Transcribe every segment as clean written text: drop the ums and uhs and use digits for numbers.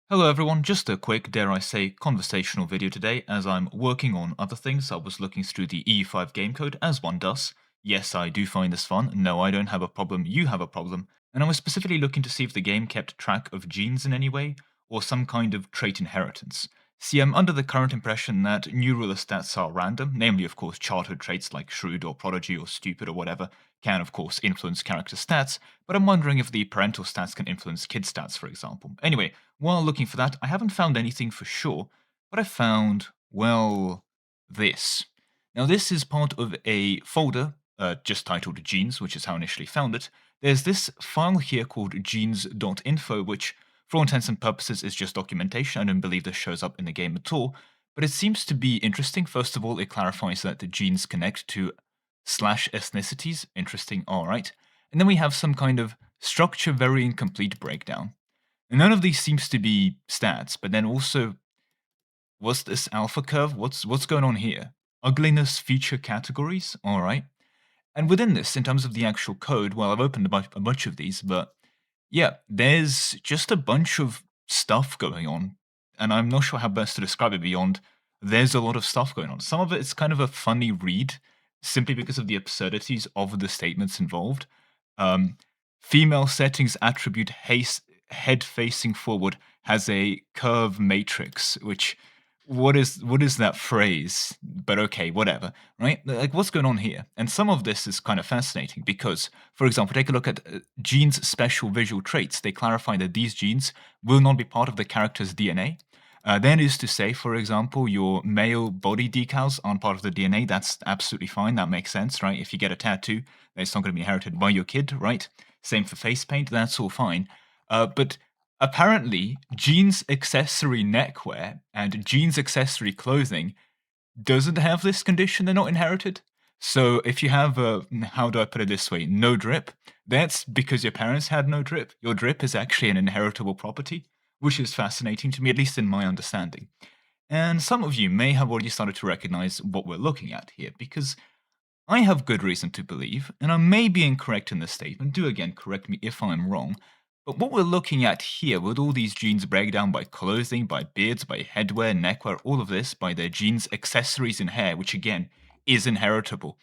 Hello everyone, just a quick, dare I say, conversational video today as I'm working on other things. I was looking through the EU5 game code, as one does. Yes, I do find this fun. No, I don't have a problem, you have a problem. And I was specifically looking to see if the game kept track of genes in any way, or some kind of trait inheritance. See, I'm under the current impression that new ruler stats are random, namely of course childhood traits like shrewd or prodigy or stupid or whatever can of course influence character stats, but I'm wondering if the parental stats can influence kid stats, for example. Anyway, while looking for that, I haven't found anything for sure, but I found, well, this. Now, this is part of a folder just titled Genes, which is how I initially found it. There's this file here called genes.info, which, for all intents and purposes, is just documentation. I don't believe this shows up in the game at all, but it seems to be interesting. First of all, it clarifies that the genes connect to slash ethnicities. Interesting, all right. And then we have some kind of structure very incomplete breakdown. And none of these seems to be stats, but then also, what's this alpha curve? What's going on here? Ugliness feature categories, all right. And within this, in terms of the actual code, well, I've opened a bunch of these, but yeah, there's just a bunch of stuff going on, and I'm not sure how best to describe it beyond there's a lot of stuff going on. Some of it's kind of a funny read, simply because of the absurdities of the statements involved. Um, Female settings attribute head facing forward has a curve matrix, which what is that phrase? But okay, whatever, right? Like, what's going on here? And some of this is kind of fascinating because, for example, take a look at genes' special visual traits. They clarify that these genes will not be part of the character's DNA. That is to say, for example, your male body decals aren't part of the DNA. That's absolutely fine. That makes sense, right? If you get a tattoo, it's not going to be inherited by your kid, right? Same for face paint. That's all fine. But apparently, jeans accessory neckwear and jeans accessory clothing doesn't have this condition. They're not inherited. So if you have how do I put it this way, no drip, that's because your parents had no drip. Your drip is actually an inheritable property, which is fascinating to me, at least in my understanding. And some of you may have already started to recognize what we're looking at here, because I have good reason to believe, and I may be incorrect in this statement, do again correct me if I'm wrong, but what we're looking at here with all these genes breakdown by clothing, by beards, by headwear, neckwear, all of this, by their genes, accessories, and hair, which again is inheritable.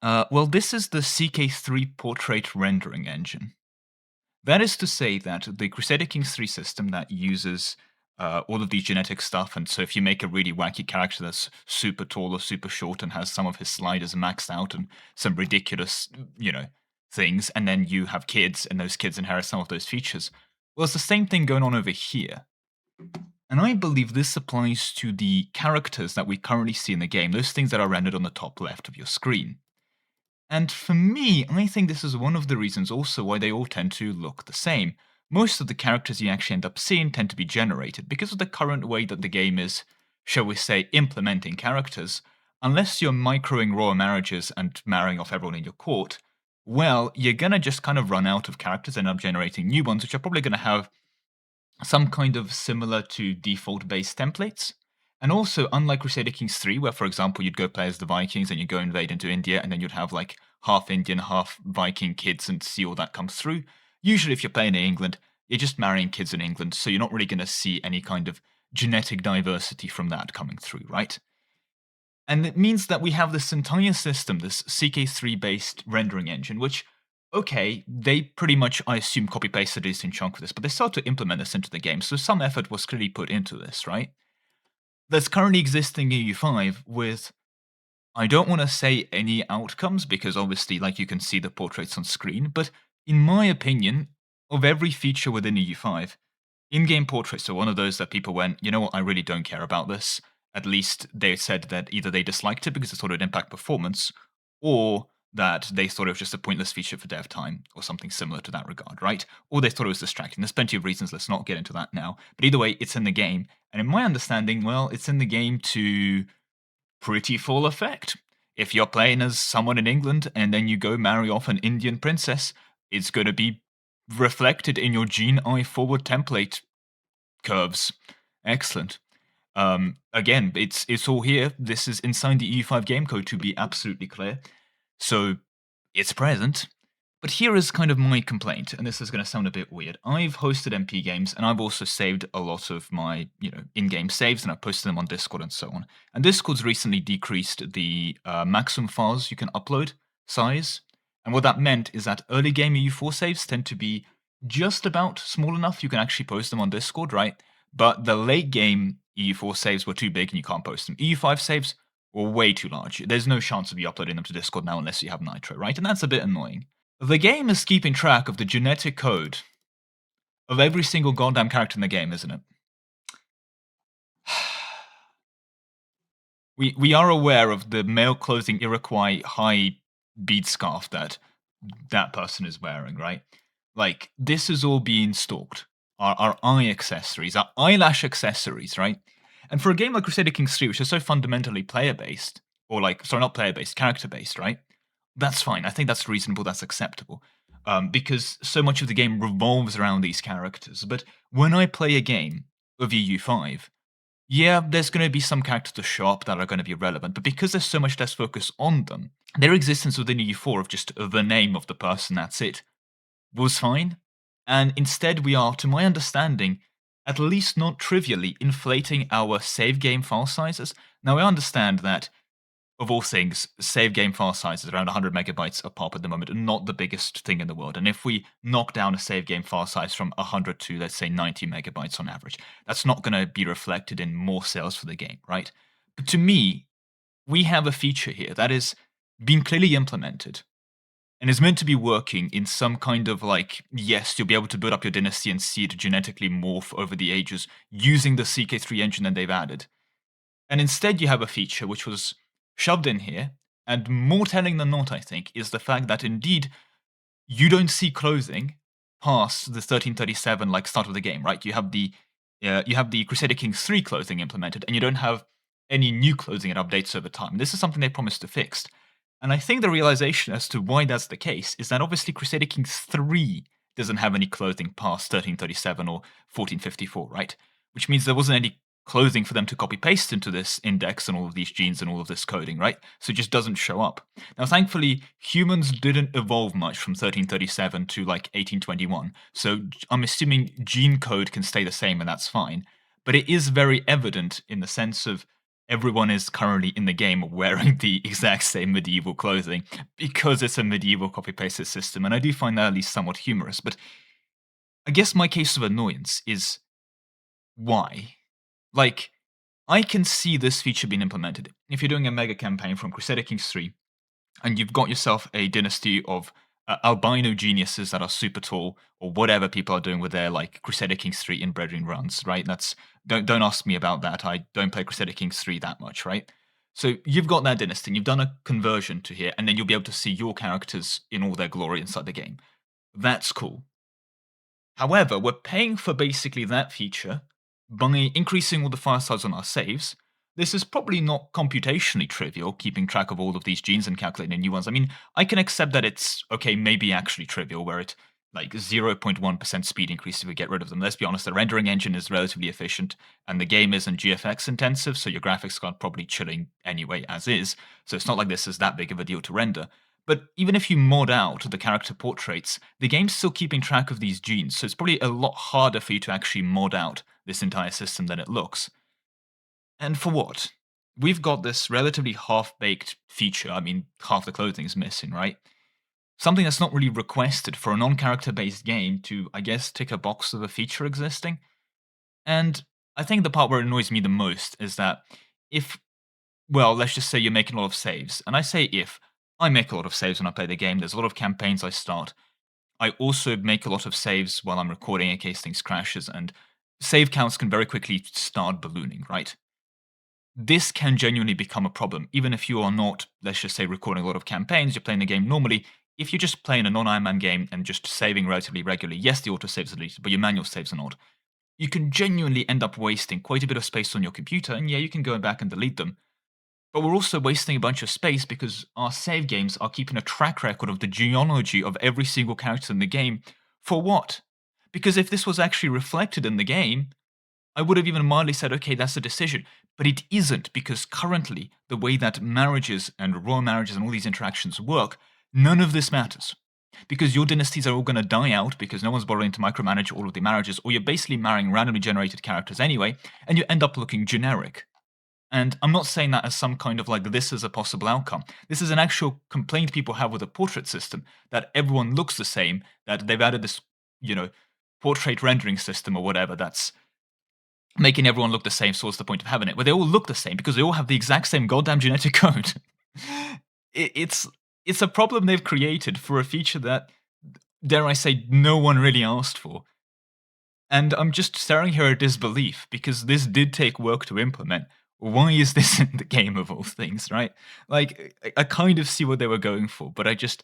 Well, this is the CK3 portrait rendering engine. That is to say that the Crusader Kings 3 system that uses all of these genetic stuff, and so if you make a really wacky character that's super tall or super short and has some of his sliders maxed out and some ridiculous, things, and then you have kids and those kids inherit some of those features, well, it's the same thing going on over here. And I believe this applies to the characters that we currently see in the game, those things that are rendered on the top left of your screen. And for me, I think this is one of the reasons also why they all tend to look the same. Most of the characters you actually end up seeing tend to be generated because of the current way that the game is, shall we say, implementing characters. Unless you're microing royal marriages and marrying off everyone in your court, well, you're gonna just kind of run out of characters and end up generating new ones, which are probably gonna have some kind of similar to default based templates. And also, unlike Crusader Kings 3, where, for example, you'd go play as the Vikings and you'd go invade into India, and then you'd have like half Indian, half Viking kids and see all that comes through. Usually, if you're playing in England, you're just marrying kids in England, so you're not really going to see any kind of genetic diversity from that coming through, right? And it means that we have this entire system, this CK3 based rendering engine, which, okay, they pretty much, I assume, copy pasted a decent chunk of this, but they start to implement this into the game, so some effort was clearly put into this, right? That's currently existing in EU5 with, I don't want to say any outcomes, because obviously, like, you can see the portraits on screen, but in my opinion, of every feature within EU5, in-game portraits are one of those that people went, you know what, I really don't care about this. At least they said that either they disliked it because it thought it would impact performance, or that they thought it was just a pointless feature for dev time, or something similar to that regard, right? Or they thought it was distracting. There's plenty of reasons, let's not get into that now. But either way, it's in the game. And in my understanding, well, it's in the game to pretty full effect. If you're playing as someone in England and then you go marry off an Indian princess, it's going to be reflected in your gene eye forward template curves. Excellent. Again, it's all here. This is inside the EU5 game code, to be absolutely clear. So it's present. But here is kind of my complaint, and this is going to sound a bit weird. I've hosted MP games, and I've also saved a lot of my, in-game saves, and I've posted them on Discord and so on. And Discord's recently decreased the maximum files you can upload size, and what that meant is that early game EU4 saves tend to be just about small enough you can actually post them on Discord, right? But the late game EU4 saves were too big and you can't post them. EU5 saves were way too large. There's no chance of you uploading them to Discord now unless you have Nitro, right? And that's a bit annoying. The game is keeping track of the genetic code of every single goddamn character in the game, isn't it? We are aware of the male clothing Iroquois high bead scarf that person is wearing, right? Like, this is all being stalked. Our eye accessories, our eyelash accessories, right? And for a game like Crusader Kings 3, which is so fundamentally player-based, or not player-based, character-based, right? That's fine. I think that's reasonable, that's acceptable. Because so much of the game revolves around these characters. But when I play a game of EU5, yeah, there's going to be some characters to show up that are going to be relevant, but because there's so much less focus on them, their existence within EU4 of just the name of the person, that's it, was fine. And instead we are, to my understanding, at least not trivially inflating our save game file sizes. Now I understand that, of all things, save game file sizes around 100 megabytes a pop at the moment are not the biggest thing in the world. And if we knock down a save game file size from 100 to, let's say, 90 megabytes on average, that's not going to be reflected in more sales for the game, right? But to me, we have a feature here that is being clearly implemented and is meant to be working in some kind of like, yes, you'll be able to build up your dynasty and see it genetically morph over the ages using the CK3 engine that they've added. And instead you have a feature which was shoved in here, and more telling than not, I think, is the fact that indeed you don't see clothing past the 1337 like start of the game, right? You have the Crusader Kings 3 clothing implemented, and you don't have any new clothing and updates over time. This is something they promised to fix. And I think the realization as to why that's the case is that obviously Crusader Kings 3 doesn't have any clothing past 1337 or 1454, right? Which means there wasn't any clothing for them to copy paste into this index and all of these genes and all of this coding, right? So it just doesn't show up. Now, thankfully, humans didn't evolve much from 1337 to like 1821. So I'm assuming gene code can stay the same and that's fine. But it is very evident in the sense of everyone is currently in the game wearing the exact same medieval clothing because it's a medieval copy-pasted system. And I do find that at least somewhat humorous. But I guess my case of annoyance is why? Like, I can see this feature being implemented. If you're doing a mega campaign from Crusader Kings 3, and you've got yourself a dynasty of albino geniuses that are super tall, or whatever people are doing with their like Crusader Kings 3 inbreeding runs, right? Don't ask me about that. I don't play Crusader Kings 3 that much, right? So you've got that dynasty, and you've done a conversion to here, and then you'll be able to see your characters in all their glory inside the game. That's cool. However, we're paying for basically that feature by increasing all the file size on our saves. This is probably not computationally trivial, keeping track of all of these genes and calculating new ones. I mean, I can accept that it's, okay, maybe actually trivial, where it, like, 0.1% speed increase if we get rid of them. Let's be honest, the rendering engine is relatively efficient, and the game isn't GFX intensive, so your graphics card probably chilling anyway as is, so it's not like this is that big of a deal to render. But even if you mod out the character portraits, the game's still keeping track of these genes, so it's probably a lot harder for you to actually mod out this entire system than it looks. And for what? We've got this relatively half-baked feature. I mean, half the clothing is missing, right? Something that's not really requested for a non-character based game to, I guess, tick a box of a feature existing. And I think the part where it annoys me the most is that if, well, let's just say you're making a lot of saves, and I say if, I make a lot of saves when I play the game, there's a lot of campaigns I start. I also make a lot of saves while I'm recording in case things crashes, and save counts can very quickly start ballooning, right? This can genuinely become a problem, even if you are not, let's just say, recording a lot of campaigns, you're playing the game normally. If you're just playing a non-Iron Man game and just saving relatively regularly, yes, the autosaves are deleted, but your manual saves are not. You can genuinely end up wasting quite a bit of space on your computer, and yeah, you can go back and delete them. But we're also wasting a bunch of space because our save games are keeping a track record of the genealogy of every single character in the game. For what? Because if this was actually reflected in the game, I would have even mildly said, okay, that's a decision. But it isn't, because currently, the way that marriages and royal marriages and all these interactions work, none of this matters. because your dynasties are all going to die out because no one's bothering to micromanage all of the marriages, or you're basically marrying randomly generated characters anyway, and you end up looking generic. And I'm not saying that as some kind of like, this is a possible outcome. This is an actual complaint people have with the portrait system, that everyone looks the same, that they've added this, you know, portrait rendering system or whatever that's making everyone look the same. So what's the point of having it? Well, they all look the same because they all have the exact same goddamn genetic code. It's it's a problem they've created for a feature that, dare I say, no one really asked for. And I'm just staring here at disbelief because this did take work to implement. Why is this in the game of all things, right? Like, I kind of see what they were going for, but I just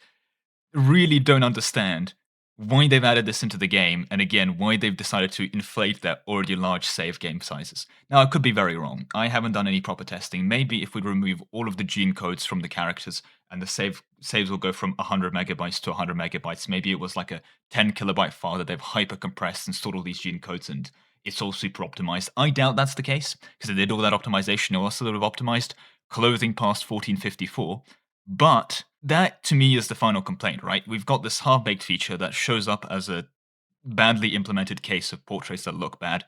really don't understand why they've added this into the game, and again, why they've decided to inflate their already large save game sizes. Now, I could be very wrong. I haven't done any proper testing. Maybe if we remove all of the gene codes from the characters and the saves will go from 100 megabytes to 100 megabytes, maybe it was like a 10 kilobyte file that they've hyper compressed and stored all these gene codes and it's all super optimized. I doubt that's the case, because they did all that optimization. They also would have optimized clothing past 1454. But that, to me, is the final complaint, right? We've got this half-baked feature that shows up as a badly implemented case of portraits that look bad.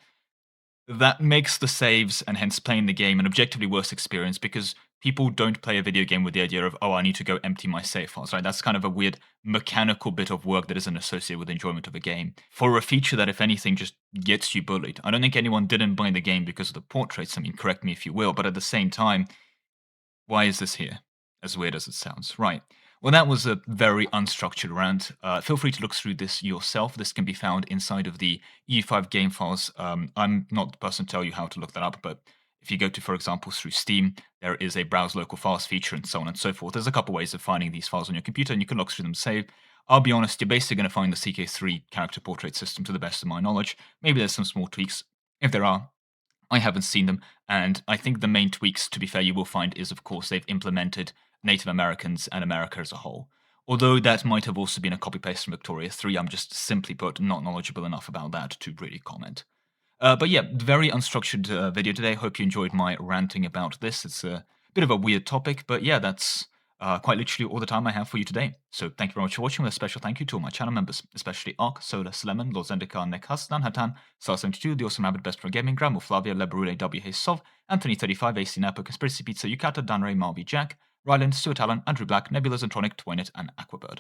That makes the saves, and hence playing the game, an objectively worse experience because people don't play a video game with the idea of, oh, I need to go empty my save files, right? That's kind of a weird mechanical bit of work that isn't associated with enjoyment of a game. For a feature that, if anything, just gets you bullied. I don't think anyone didn't buy the game because of the portraits. I mean, correct me if you will, but at the same time, why is this here? As weird as it sounds. Right. Well, that was a very unstructured rant. Feel free to look through this yourself. This can be found inside of the EU5 game files. I'm not the person to tell you how to look that up, but if you go to, for example, through Steam, there is a browse local files feature and so on and so forth. There's a couple ways of finding these files on your computer, and you can look through them save. I'll be honest, you're basically going to find the CK3 character portrait system to the best of my knowledge. Maybe there's some small tweaks. If there are, I haven't seen them, and I think the main tweaks, to be fair, you will find is, of course, they've implemented Native Americans and America as a whole. Although that might have also been a copy-paste from Victoria 3, I'm just simply put not knowledgeable enough about that to really comment. But yeah, very unstructured video today. Hope you enjoyed my ranting about this. It's a bit of a weird topic, but yeah, that's quite literally all the time I have for you today. So thank you very much for watching. With a special thank you to all my channel members, especially Ark, Solus, Lemon, Lord Zendikar, Nick Huss, Dan Hatan, Star72, The Awesome Rabbit, Best for Gaming, Gramo, Flavia, Lebarule, W. Sov, Anthony35, AC Napo, Conspiracy Pizza, Yukata, Dan Ray, Marby, Jack, Ryland, Stuart Allen, Andrew Black, Nebula, Zentronic, Twinet, and Aquabird.